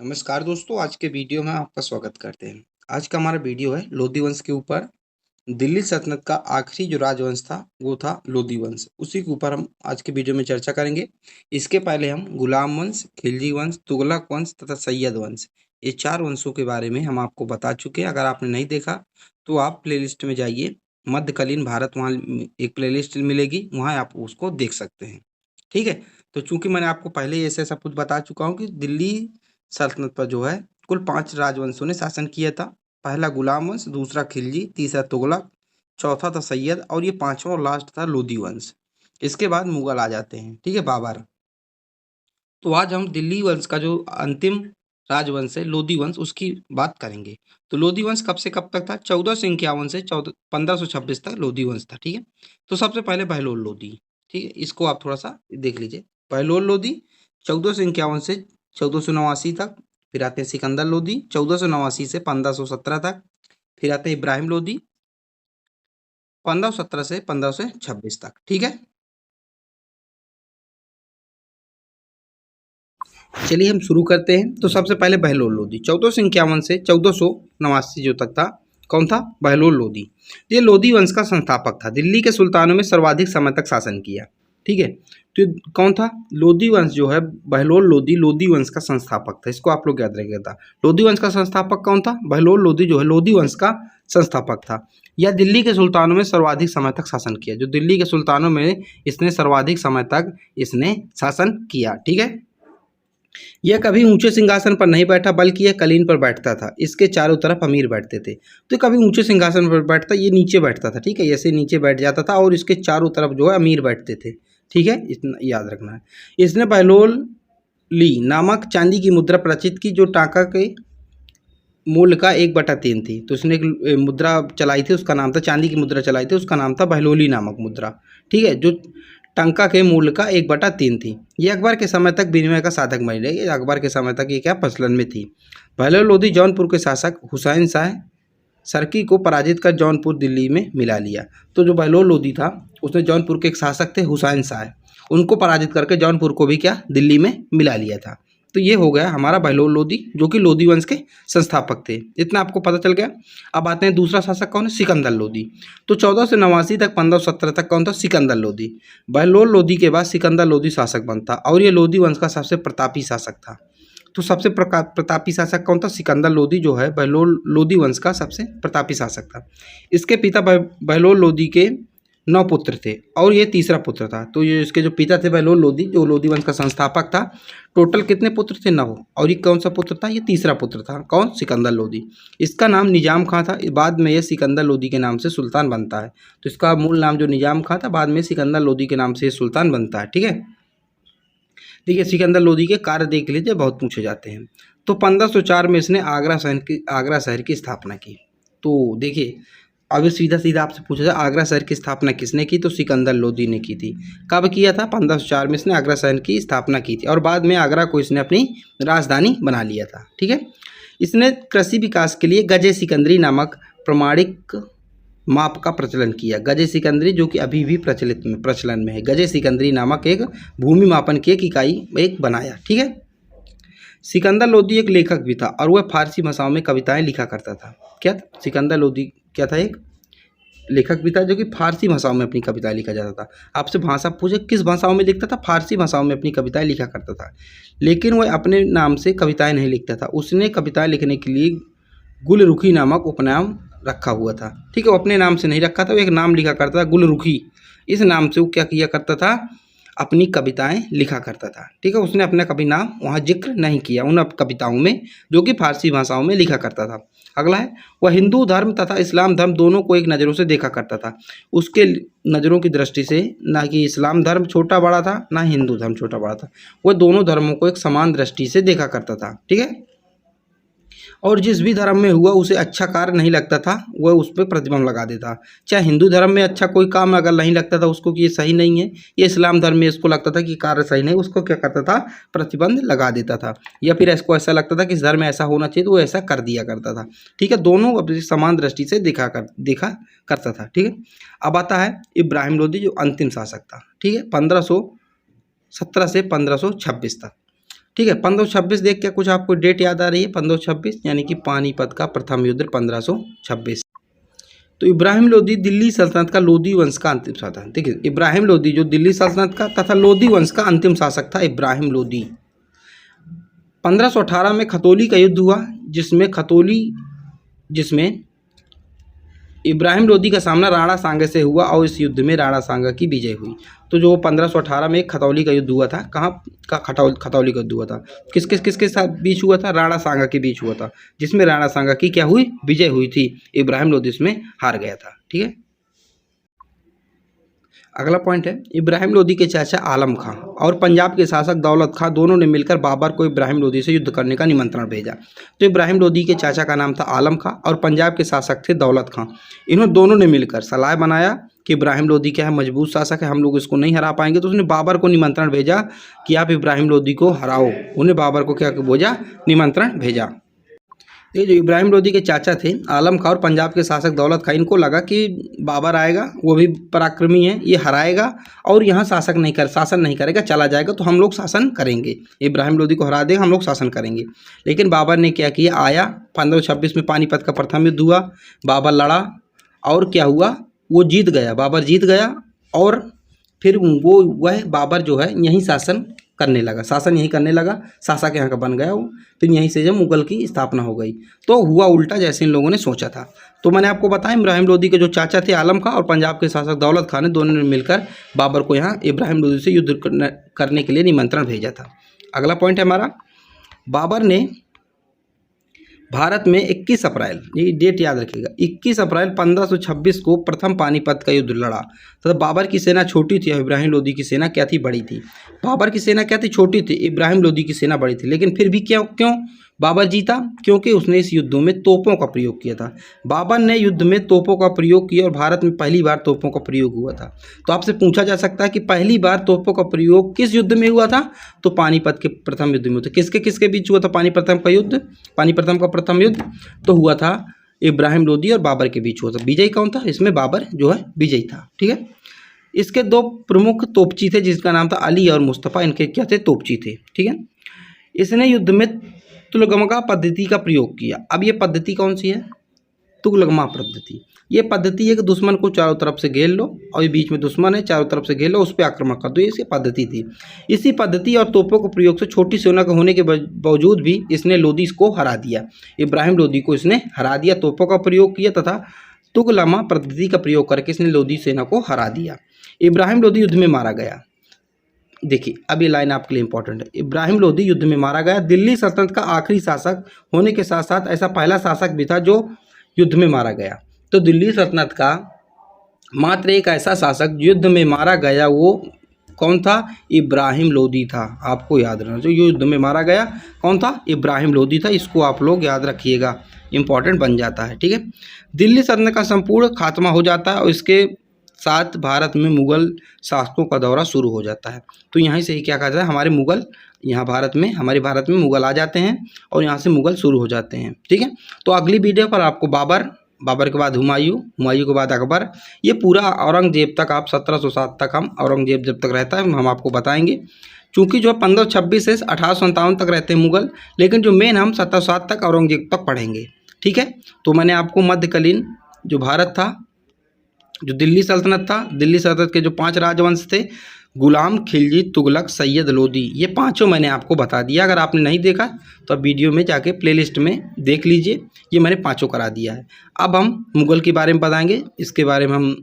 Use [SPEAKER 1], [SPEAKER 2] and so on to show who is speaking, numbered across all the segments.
[SPEAKER 1] नमस्कार दोस्तों, आज के वीडियो में आपका स्वागत करते हैं। आज का हमारा वीडियो है लोधी वंश के ऊपर। दिल्ली सल्तनत का आखिरी जो राजवंश था वो था लोधी वंश। उसी के ऊपर हम आज के वीडियो में चर्चा करेंगे। इसके पहले हम गुलाम वंश, खिलजी वंश, तुगलक वंश तथा सैयद वंश, ये 4 वंशों के बारे में हम आपको बता चुके हैं। अगर आपने नहीं देखा तो आप प्लेलिस्ट में जाइए, मध्यकालीन भारत, वहाँ एक प्लेलिस्ट मिलेगी, वहाँ आप उसको देख सकते हैं। ठीक है? तो चूँकि मैंने आपको पहले ही ऐसे सब कुछ बता चुका हूँ कि दिल्ली सल्तनत पर जो है कुल 5 राजवंशों ने शासन किया था। पहला गुलाम वंश, दूसरा खिलजी, तीसरा तुगलक, चौथा था सैयद और ये 5वां और लास्ट था लोधी वंश। इसके बाद मुगल आ जाते हैं, ठीक है, बाबर। तो आज हम दिल्ली वंश का जो अंतिम राजवंश है लोधी वंश, उसकी बात करेंगे। तो लोधी वंश कब से कब तक था? 1451 से 1526 तक लोधी वंश था। ठीक है, तो सबसे पहले बहलोल लोधी, ठीक है, इसको आप थोड़ा सा देख लीजिए। बहलोल लोधी 1451 से 1489 तक। फिर आते हैं सिकंदर लोधी 1489 से 1517 तक। फिर आते हैं इब्राहिम लोधी 1517 से 1526 तक। ठीक है, चलिए हम शुरू करते हैं। तो सबसे पहले बहलोल लोधी 1451 से 1489 जो तक था। कौन था? बहलोल लोधी। ये लोधी वंश का संस्थापक था, दिल्ली के सुल्तानों में सर्वाधिक समय तक शासन किया। ठीक है, तो ये कौन था? लोधी वंश जो है, बहलोल लोधी लोधी वंश का संस्थापक था। इसको आप लोग याद रखिएगा था। लोधी वंश का संस्थापक कौन था? बहलोल लोधी जो है लोधी वंश का संस्थापक था। यह दिल्ली के सुल्तानों में सर्वाधिक समय तक शासन किया। जो दिल्ली के सुल्तानों में इसने सर्वाधिक समय तक इसने शासन किया। ठीक है, यह कभी ऊंचे सिंहासन पर नहीं बैठा, बल्कि यह कलीन पर बैठता था। इसके चारों तरफ अमीर बैठते थे। तो कभी ऊंचे सिंहासन पर बैठता, ये नीचे बैठता था। ठीक है, ऐसे नीचे बैठ जाता था और इसके चारों तरफ जो है अमीर बैठते थे। ठीक है, इतना याद रखना है। इसने बहलोल ली नामक चांदी की मुद्रा प्रचित की, जो टाका के मूल्य का 1/3 थी। तो उसने एक मुद्रा चलाई थी, उसका नाम था, चांदी की मुद्रा चलाई थी, उसका नाम था बहलोली नामक मुद्रा। ठीक है, जो टंका के मूल्य का 1/3 थी। ये अकबर के समय तक विनिमय का साधक बनी रही। अकबर के समय तक ये क्या प्रचलन में थी। बहलोल लोधी जौनपुर के शासक हुसैन शाह सरकी को पराजित कर जौनपुर दिल्ली में मिला लिया। तो जो बहलोल लोधी था, उसने जौनपुर के एक शासक थे हुसैन शाह, उनको पराजित करके जौनपुर को भी क्या दिल्ली में मिला लिया था। तो ये हो गया हमारा बहलोल लोधी, जो कि लोधी वंश के संस्थापक थे। इतना आपको पता चल गया। अब आते हैं दूसरा शासक कौन है? सिकंदर लोधी। तो 1489 तक 1517 तक कौन था? सिकंदर लोधी। बहलोल लोधी के बाद सिकंदर लोधी शासक बनता और ये लोधी वंश का सबसे प्रतापी शासक था। तो सबसे प्रतापी शासक कौन था? सिकंदर लोधी जो है बहलोल लोधी वंश का सबसे प्रतापी शासक था। इसके पिता बहलोल लोधी के 9 पुत्र थे और ये तीसरा पुत्र था। तो ये इसके जो पिता थे बहलोल लोधी, जो लोधी वंश का संस्थापक था, टोटल कितने पुत्र थे? 9। और ये कौन सा पुत्र था? ये तीसरा पुत्र था। कौन? सिकंदर लोधी। इसका नाम निजाम खां था। बाद में ये सिकंदर लोधी के नाम से सुल्तान बनता है। तो इसका मूल नाम जो निजाम खां था, बाद में सिकंदर लोधी के नाम से सुल्तान बनता है। ठीक है, देखिए सिकंदर लोधी के कार्य देख लीजिए, बहुत पूछे जाते हैं। तो 1504 में इसने आगरा शहर की स्थापना की। तो देखिए, अब सीधा सीधा आपसे पूछा जाए आगरा शहर की स्थापना किसने की? तो सिकंदर लोधी ने की थी। कब किया था? 1504 में इसने आगरा शहर की स्थापना की थी और बाद में आगरा को इसने अपनी राजधानी बना लिया था। ठीक है, इसने कृषि विकास के लिए गजे सिकंदरी नामक प्रमाणिक माप का प्रचलन किया। गजे सिकंदरी जो कि अभी भी प्रचलन में है। गजे सिकंदरी नामक एक भूमि मापन की एक इकाई एक बनाया। ठीक है, सिकंदर लोधी एक लेखक भी था और वह फारसी भाषाओं में कविताएं लिखा करता था। क्या? सिकंदर लोधी क्या था? एक लेखक भी था, जो कि फारसी भाषाओं में अपनी कविताएं लिखा जाता था। आपसे भाषा पूछे किस भाषाओं में लिखता था? फारसी भाषाओं में अपनी कविताएं लिखा करता था। लेकिन वह अपने नाम से कविताएं नहीं लिखता था। उसने कविताएं लिखने के लिए गुलरुखी नामक उपनाम रखा हुआ था। ठीक है, वो अपने नाम से नहीं रखा था, वो एक नाम लिखा करता था गुलरुखी। इस नाम से वो क्या किया करता था? अपनी कविताएं लिखा करता था। ठीक है, उसने अपना कभी नाम वहाँ जिक्र नहीं किया उन कविताओं में, जो कि फारसी भाषाओं में लिखा करता था। अगला है, वह हिंदू धर्म तथा इस्लाम धर्म दोनों को एक नज़रों से देखा करता था। उसके नज़रों की दृष्टि से ना कि इस्लाम धर्म छोटा बड़ा था, ना हिंदू धर्म छोटा बड़ा था। वह दोनों धर्मों को एक समान दृष्टि से देखा करता था। ठीक है, और जिस भी धर्म में हुआ उसे अच्छा कार्य नहीं लगता था, वह उस पर प्रतिबंध लगा देता। चाहे हिंदू धर्म में अच्छा कोई काम अगर नहीं लगता था उसको कि ये सही नहीं है, ये इस्लाम धर्म में इसको लगता था कि कार्य सही नहीं, उसको क्या करता था? प्रतिबंध लगा देता था। या फिर इसको ऐसा लगता था कि इस धर्म में ऐसा होना चाहिए, तो वो ऐसा कर दिया करता था। ठीक है, दोनों अपनी समान दृष्टि से देखा करता था। ठीक है, अब आता है इब्राहिम लोधी, जो अंतिम शासक था। ठीक है, 1517 से 1526 तक। ठीक है। 1526 देख के कुछ आपको डेट याद आ रही है? 1526 यानी कि पानीपत का प्रथम युद्ध 1526। तो इब्राहिम लोदी दिल्ली सल्तनत का लोदी वंश का अंतिम शासक था। देखिए, इब्राहिम लोदी जो दिल्ली सल्तनत का तथा लोदी वंश का अंतिम शासक था इब्राहिम लोदी। 1518 में खतौली का युद्ध हुआ, जिसमें इब्राहिम लोदी का सामना राणा सांगा से हुआ और इस युद्ध में राणा सांगा की विजय हुई। तो जो 1518 में खतौली का युद्ध हुआ था, कहाँ का खतौली का युद्ध हुआ था, किसके साथ बीच हुआ था? राणा सांगा के बीच हुआ था, जिसमें राणा सांगा की क्या हुई? विजय हुई थी। इब्राहिम लोदी इसमें हार गया था। ठीक है। अगला पॉइंट है, इब्राहिम लोदी के चाचा आलम खां और पंजाब के शासक दौलत खां दोनों ने मिलकर बाबर को इब्राहिम लोदी से युद्ध करने का निमंत्रण भेजा। तो इब्राहिम लोदी के चाचा का नाम था आलम खां और पंजाब के शासक थे दौलत खां। इन्होंने दोनों ने मिलकर सलाह बनाया कि इब्राहिम लोदी क्या है, मजबूत शासक है, हम लोग इसको नहीं हरा पाएंगे। तो उसने बाबर को निमंत्रण भेजा कि आप इब्राहिम लोदी को हराओ। उन्हें बाबर को क्या भेजा? निमंत्रण भेजा। ये जो इब्राहिम लोदी के चाचा थे आलम खां और पंजाब के शासक दौलत खां, इनको लगा कि बाबर आएगा, वो भी पराक्रमी है, ये हराएगा और यहाँ शासन नहीं करेगा, चला जाएगा, तो हम लोग शासन करेंगे। इब्राहिम लोदी को हरा देगा, हम लोग शासन करेंगे। लेकिन बाबर ने क्या किया? आया 1526 में पानीपत का प्रथम युद्ध हुआ, बाबर लड़ा और क्या हुआ? वो जीत गया, बाबर जीत गया और फिर वह बाबर जो है यहीं शासन करने लगा, शासक यहाँ का बन गया वो। फिर यहीं से जब मुगल की स्थापना हो गई, तो हुआ उल्टा जैसे इन लोगों ने सोचा था। तो मैंने आपको बताया इब्राहिम लोदी के जो चाचा थे आलम खां और पंजाब के शासक दौलत खां ने दोनों ने मिलकर बाबर को यहाँ इब्राहिम लोदी से युद्ध करने के लिए निमंत्रण भेजा था। अगला पॉइंट है हमारा, बाबर ने भारत में 21 अप्रैल, ये डेट याद रखिएगा, 21 अप्रैल 1526 को प्रथम पानीपत का युद्ध लड़ा। तो बाबर की सेना छोटी थी और इब्राहिम लोदी की सेना क्या थी? बड़ी थी। बाबर की सेना क्या थी? छोटी थी, इब्राहिम लोदी की सेना बड़ी थी। लेकिन फिर भी क्यों बाबर जीता? क्योंकि उसने इस युद्धों में तोपों का प्रयोग किया था। बाबर ने युद्ध में तोपों का प्रयोग किया और भारत में पहली बार तोपों का प्रयोग हुआ था। तो आपसे पूछा जा सकता है कि पहली बार तोपों का प्रयोग किस युद्ध में हुआ था? तो पानीपत के प्रथम युद्ध में हुआ था। किसके बीच हुआ था पानीपत का प्रथम युद्ध? तो हुआ था इब्राहिम लोदी और बाबर के बीच हुआ था। विजयी कौन था? इसमें बाबर जो है विजयी था। ठीक है। इसके दो प्रमुख तोपची थे जिसका नाम था अली और मुस्तफ़ा। इनके क्या थे? तोपची थे। ठीक है। इसने युद्ध में तुगलमा पद्धति का प्रयोग किया। अब ये पद्धति कौन सी है? तुगलमा पद्धति। ये पद्धति है कि दुश्मन को चारों तरफ से घेर लो और ये बीच में दुश्मन है, चारों तरफ से घेर लो, उस पर आक्रमण कर दो। ये इसकी पद्धति थी। इसी पद्धति और तोपों के प्रयोग से छोटी सेना का होने के बावजूद भी इसने लोदी को हरा दिया। इब्राहिम लोदी को इसने हरा दिया, तोपों का प्रयोग किया तथा तुगलमा पद्धति का प्रयोग करके इसने लोदी सेना को हरा दिया। इब्राहिम लोदी युद्ध में मारा गया। देखिए, अब ये लाइन आपके लिए इंपॉर्टेंट है। इब्राहिम लोदी युद्ध में मारा गया। दिल्ली सल्तनत का आखिरी शासक होने के साथ साथ ऐसा पहला शासक भी था जो युद्ध में मारा गया। तो दिल्ली सल्तनत का मात्र एक ऐसा शासक युद्ध में मारा गया, वो कौन था? इब्राहिम लोदी था। आपको याद रखना, जो युद्ध में मारा गया कौन था? इब्राहिम लोदी था। इसको आप लोग याद रखिएगा, इंपॉर्टेंट बन जाता है। ठीक है। दिल्ली सल्तनत का संपूर्ण खात्मा हो जाता है और इसके साथ भारत में मुगल शासकों का दौरा शुरू हो जाता है। तो यहाँ से ही क्या कहा जाता है, हमारे मुगल हमारे भारत में मुगल आ जाते हैं और यहाँ से मुगल शुरू हो जाते हैं। ठीक है। तो अगली वीडियो पर आपको बाबर के बाद हुमायूं के बाद अकबर, ये पूरा औरंगजेब तक, आप 1707 तक हम औरंगजेब जब तक रहता है हम आपको बताएंगे। चूँकि जो 1526 से 1857 तक रहते हैं मुगल, लेकिन जो मेन हम 1707 तक औरंगजेब तक पढ़ेंगे। ठीक है। तो मैंने आपको मध्यकालीन जो भारत था, जो दिल्ली सल्तनत था, दिल्ली सल्तनत के जो 5 राजवंश थे, गुलाम, खिलजी, तुगलक, सैयद, लोदी, ये पांचों मैंने आपको बता दिया। अगर आपने नहीं देखा तो आप वीडियो में जाके प्लेलिस्ट में देख लीजिए, ये मैंने पांचों करा दिया है। अब हम मुगल के बारे में बताएंगे, इसके बारे में हम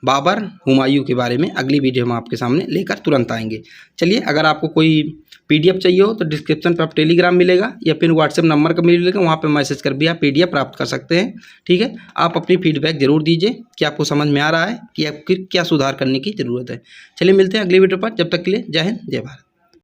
[SPEAKER 1] बाबर, हुमायूं के बारे में अगली वीडियो हम आपके सामने लेकर तुरंत आएंगे। चलिए, अगर आपको कोई PDF चाहिए हो तो डिस्क्रिप्शन पे आप टेलीग्राम मिलेगा या फिर व्हाट्सएप नंबर का मिलेगा, वहाँ पे मैसेज कर भी आप PDF प्राप्त कर सकते हैं। ठीक है। आप अपनी फीडबैक जरूर दीजिए कि आपको समझ में आ रहा है कि आपको क्या सुधार करने की ज़रूरत है। चलिए, मिलते हैं अगली वीडियो पर। जब तक के लिए जय हिंद, जय भारत।